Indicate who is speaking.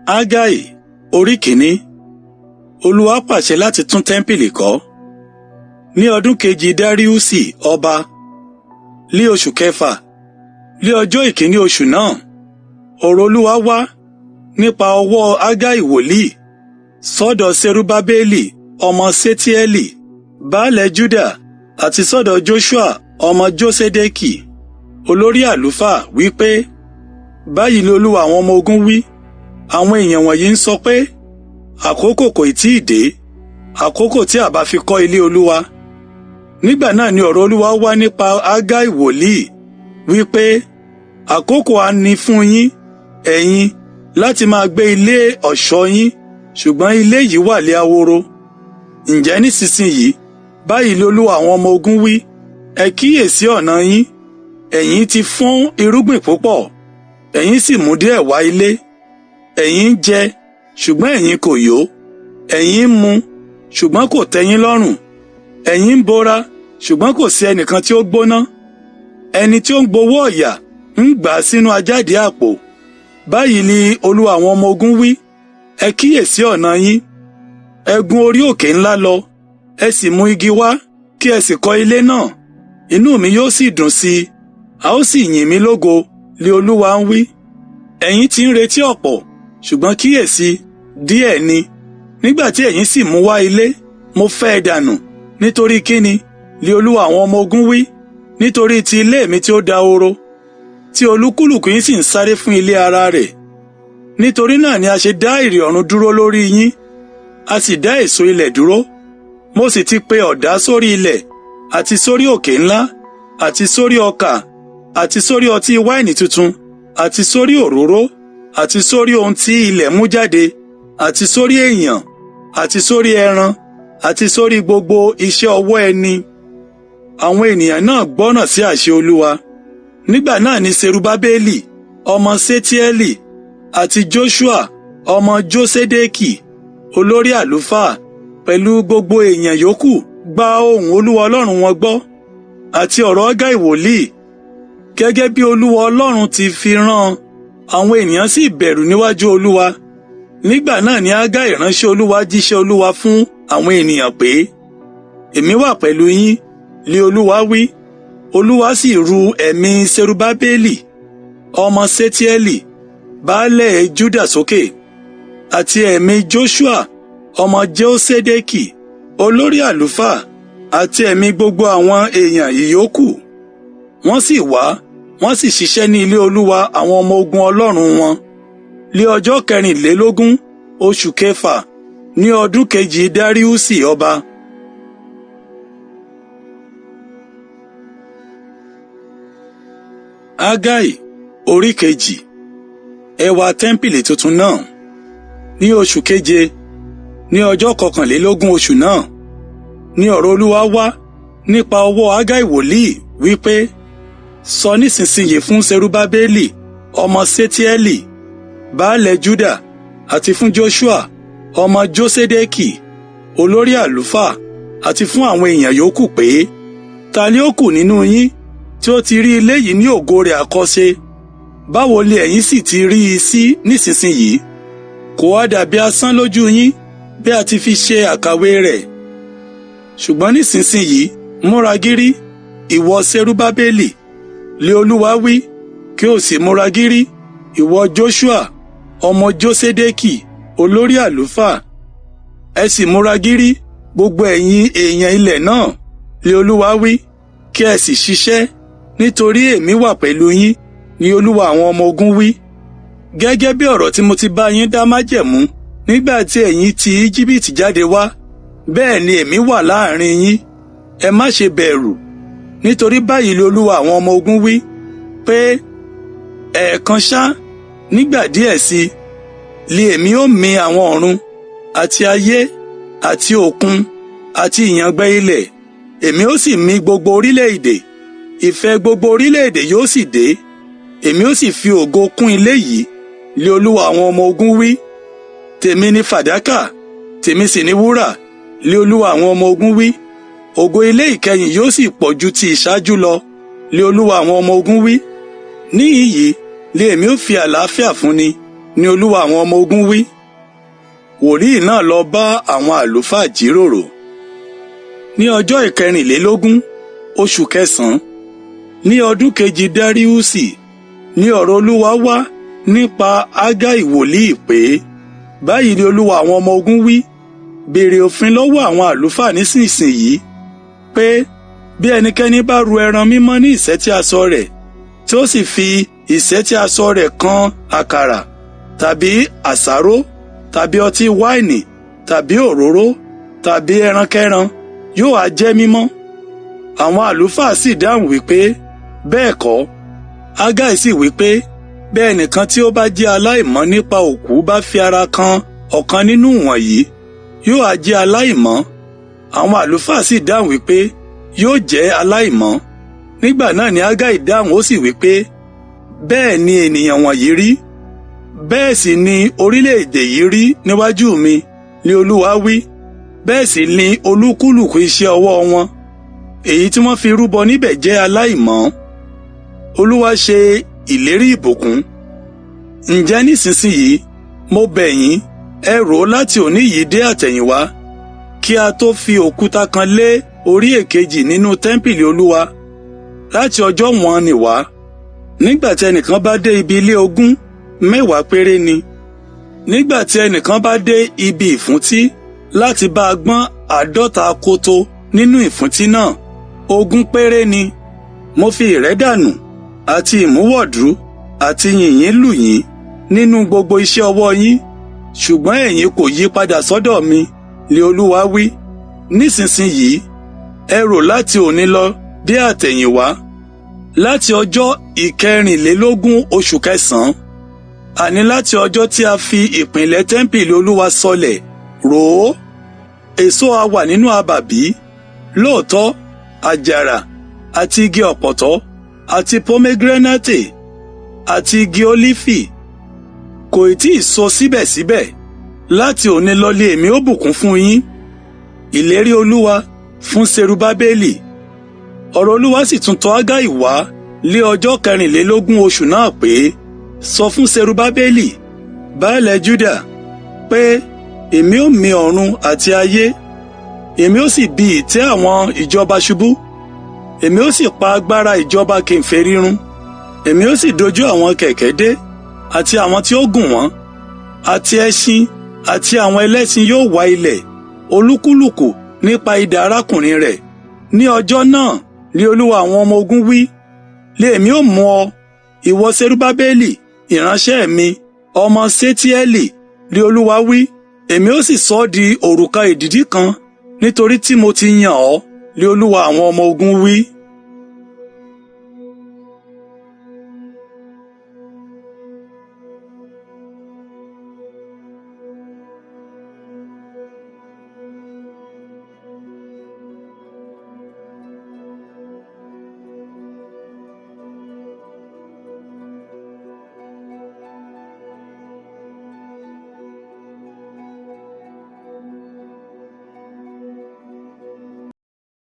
Speaker 1: Hagai orí kìíní. Olúwa pàṣẹ láti tún tẹ́ḿpìlì kọ́. Ní ọdún kejì Dáríùsì ọba, ní oṣù kẹfà, ní ọjọ́ ìkíní oṣù náà, ọ̀rọ̀ Olúwa wá nípa ọwọ́ Hagai wòlíì sọ́dọ̀ Serubábélì ọmọ Ṣetieli, baálẹ̀ Júdà, àti sọ́dọ̀ Joṣua ọmọ Jósédékì, olórí àlùfáà, wípé, báyìí ni Olúwa àwọn ọmọ ogun wí, àwọn èèyàn wọ̀nyí ń sọ pé, àkókò kò tíì dé, àkókò tí a bá fi kọ́ ilé Olúwa. Nígbà náà ni ọ̀rọ̀ Olúwa wá nípa Hagai wòlíì, wípé, àkókò á ní fún yín, ẹ̀yin, láti máa gbé ilé ọ̀ṣọ́ yín, ṣùgbọ́n ilé yìí wà lé ahoro. Ǹjẹ́ nísinsìnyí, báyìí ni Olúwa àwọn ọmọ ogun wí, ẹ kíyèsí ọ̀nà yín, ẹ̀yin ti fọ́n irúgbìn púpọ̀, ẹ̀yin sì mú díẹ̀ wá ilé. Ẹ̀yin ń jẹ, ṣùgbọ́n ẹ̀yin kò yó, ẹ̀yin ń mu, ṣùgbọ́n kò tẹ́yín lọ́rùn, ẹ̀yin ń bora, ṣùgbọ́n kò sí ẹnìkan tí ó gbóná. Ẹni tí ó ń gbowó ọ̀yà ń gbà á sínú ajáde àpò. Báyìí ni Olúwa àwọn ọmọ ogun wí, ẹ kíyèsí ọ̀nà yín, ẹ gun orí òkè ńlá lọ, ẹ sì mú igi wá, kí ẹ sì kọ́ ilé náà. Inú mi yóò sì dùn sí i, a ó sì yìn mí lógo, li Olúwa ń wí. Ẹ̀yin ti ń retí ọ̀pọ̀, ṣùgbọ́n kíyèsí, díẹ̀ ni. Nígbà tí ẹ̀yin sì mú wá ilé, mo fẹ́ ẹ dànù. Nítorí kíni, li Olúwa àwọn ọmọ ogun wí? Nítorí ti ilé mi tí ó dahoro, tí olúkúlùkù yín sì ń sáré fún ilé ara rẹ̀. Nítorí náà ni a ṣe dá ìrì ọ̀run dúró lórí yín, a sì dá èso ilẹ̀ dúró. Mo sì ti pe ọ̀dá sórí ilẹ̀, àti sórí òkè ńlá, àti sórí ọkà, àti sórí ọtí wáìnì tuntun, àti sórí òróró, àti sórí ohun tí ilẹ̀ mú jáde, àti sórí èèyàn, àti sórí ẹran, àti sórí gbogbo iṣẹ́ ọwọ́ ẹni. Àwọn ènìyàn náà gbọ́ràn sí àṣẹ Olúwa. Nígbà náà ni Serubábélì ọmọ Ṣetieli àti Joṣua ọmọ Jósédékì, olórí àlùfáà, pẹ̀lú gbogbo èèyàn yòókù gba ohùn Olúwa Ọlọ́run wọn gbọ́, àti ọ̀rọ̀ Hagai wòlíì, gẹ́gẹ́ bí Olúwa Ọlọ́run ti fi rán. Àwọn ènìyàn sì bẹ̀rù níwájú Olúwa. Nígbà náà ni Hagai ìránṣẹ́ Olúwa jíṣẹ́ Olúwa fún àwọn ènìyàn pé, èmi wà pẹ̀lú yín, li Olúwa wí. Olúwa sì ru ẹ̀mí Serubábélì ọmọ Ṣetieli, baálẹ̀ Júdà sókè, àti ẹ̀mí Joṣua ọmọ Jósédékì, olórí àlùfáà, àti ẹ̀mí gbogbo àwọn èèyàn ìyókù. Wọ́n sì wá, wọ́n sì ṣiṣẹ́ ní ilé Olúwa àwọn ọmọ ogun Ọlọ́run wọn. Ní ọjọ́ 24 oṣù kẹfà, ní ọdún kejì Dáríùsì ọba. Hagai orí kejì. Ẹwà tẹ́ḿpìlì tuntun náà. Ní oṣù keje, ní ọjọ́ 21 oṣù náà, ní ọ̀rọ̀ Olúwa wá nípa ọwọ́ Hagai wòlíì, wípé, sọ nísinsìnyí fún Serubábélì ọmọ Ṣetieli, baálẹ̀ Júdà, àti fún Joṣua ọmọ Jósédékì, olórí àlùfáà, àti fún àwọn èèyàn yòókù pé, ta ni ó kù nínú yín tí ó ti rí ilé yìí ní ògo rẹ̀ àkọ́ṣe? Báwo ni ẹ̀yin sì ti rí i sí nísinsìnyí? Kò wá dàbí asán lójú yín bí a ti fi ṣe àkàwé rẹ̀? Ṣùgbọ́n nísinsìnyí, múra gírí, ìwọ Serubábélì, li Olúwa wí, kí o sì múra gírí, ìwọ Joṣua ọmọ Jósédékì, olórí àlùfáà. Ẹ sì múra gírí, gbogbo ẹ̀yin èèyàn ilẹ̀ náà, li Olúwa wí, kí ẹ sì ṣiṣẹ́, nítorí èmi wà pẹ̀lú yín, ni Olúwa àwọn ọmọ ogun wí. Gẹ́gẹ́ bí ọ̀rọ̀ tí mo ti bá yín dá májẹ̀mú nígbà tí ẹ̀yin ti Íjíbítì jáde wá, bẹ́ẹ̀ ni èmi wà láàrin yín. Ẹ má ṣe bẹ̀rù, nítorí báyìí ni Olúwa àwọn ọmọ ogun wí, pé ẹ̀ẹ̀kan ṣá, nígbà díẹ̀ sí, li èmi ó mì àwọn ọ̀run, àti ayé, àti òkun, àti ìyàngbẹ́ ilẹ̀. Èmi ó sì mì gbogbo orílẹ̀-èdè. Ìfẹ́ gbogbo orílẹ̀-èdè yóò sì dé. Èmi ó sì fi ògo kún ilé yìí, li Olúwa àwọn ọmọ ogun wí. Tèmi ni fàdákà, tèmi sì ni wúrà, li Olúwa àwọn ọmọ ogun wí. Ògo ilé ìkẹyìn yóò sì pọ̀ ju ti ìṣáájú lọ, li Olúwa àwọn ọmọ ogun wí. Níhìn yìí li èmi ó fi àlàáfíà fúnni, ni Olúwa àwọn ọmọ ogun wí. Wòlíì náà lọ bá àwọn àlùfáà jíròrò. Ní ọjọ́ ìkẹrìnlélógún oṣù kẹsàn-án ní ọdún kejì Dáríùsì ní ọ̀rọ̀ Olúwa wá nípa Hagai wòlíì pé, báyìí ni Olúwa àwọn ọmọ ogun wí, béèrè òfin lọ́wọ́ àwọn àlùfáà nísinsìnyí pé bí ẹnikẹ́ni bá ru ẹran mímọ́ ní ìṣẹ́tí aṣọ rẹ̀ tí ó sì fi ìṣẹ́tí aṣọ rẹ̀ kan àkàrà tàbí àsáró tàbí ọtí wáìnì tàbí òróró tàbí ẹrankẹ́ran, yóò á jẹ́ mímọ́. Àwọn àlùfáà sì dáhùn wípé bẹ́ẹ̀ kọ́. Hagai sì wípé bí ẹnìkan tí ó bá jẹ́ aláìmọ́ nípa òkú bá fi ara kan ọ̀kan nínú wọ̀nyí, yóò á jẹ́ aláìmọ́. Àwọn àlùfáà sì dáhùn wípé yóò jẹ́ aláìmọ́. Nígbà náà ni Hagai dáhùn ó sì wípé bẹ́ẹ̀ ni ènìyàn wọ̀nyí rí, bẹ́ẹ̀ sì ni orílẹ̀-èdè yìí rí níwájú mi, ni Olúwa wí, bẹ́ẹ̀ sì ni olúkúlùkù iṣẹ́ ọwọ́ wọn, èyí tí wọ́n fi rúbọ níbẹ̀ jẹ́ aláìmọ́. Olúwa ṣe ìlérí ìbùkún. Ǹjẹ́ nísinsìnyí mo bẹ̀ yín, ẹ rò ó láti òní yìí dé àtẹ̀yìnwá, kí a tó fi òkúta kan lé orí èkejì nínú tẹ́ḿpìlì Olúwa láti ọjọ́ wọn nì wá. Nígbà tí ẹnìkan bá dé ibi ilé ogún, 10 péré ni. Nígbà tí ẹnìkan bá dé ibi ìfúntí láti bá a gbọ́n 50 kótó nínú ìfúntí náà, 20 péré ni. Mo fi ìrẹ́dànù àti ìmúwọ̀dú àti yìnyín lù yín nínú gbogbo iṣẹ́ ọwọ́ yín, ṣùgbọ́n ẹ̀yin kò yí padà sọ́dọ̀ mi, li Olúwa wí. Nísinsìnyí ẹ rò láti òní lọ dé àtẹ̀yìnwá, láti ọjọ́ ìkẹrìnlélógún oṣù kẹsàn-án, àní láti ọjọ́ tí a fi ìpìlẹ̀ tẹ́ḿpìlì Olúwa sọlẹ̀, rò ó. Èso á wà nínú àbàbí, lóòótọ́ àjàrà àti igi ọ̀pọ̀tọ́ àti pomegranate àti igi ólífì kò tí ì so síbẹ̀síbẹ̀. Láti òní lọ lé èmi ó bùkún fún yín. Ìlérí Olúwa fún Serubábélì. Ọ̀rọ̀ Olúwa sì tún tọ̀ Hagai wá lé ọjọ́ 24 oṣù náà pé, sọ fún Serubábélì, baálẹ̀ Júdà, pé èmi ó mì ọ̀run àti ayé, èmi ó sì bì ìtẹ́ àwọn ìjọba ṣubú, èmi ó sì pa agbára ìjọba kèfèrí run, èmi ó sì dojú àwọn kẹ̀kẹ́ dé àti àwọn tí ó gùn wọ́n, àti ẹṣin àti àwọn ẹlẹ́ṣin yóò wá ilẹ̀, olúkúlùkù nípa idà arákùnrin rẹ̀. Ní ọjọ́ náà ni Olúwa àwọn ọmọ ogun wí, lèmi ó mú ọ, ìwọ Serubábélì ìránṣẹ́ mi, ọmọ Sétíẹ́lì, li Olúwa wí, èmi ó sì sọ ọ́ di òrùka èdìdì kan, nítorí tí mo ti yàn ọ́, li Olúwa àwọn ọmọ ogun wí.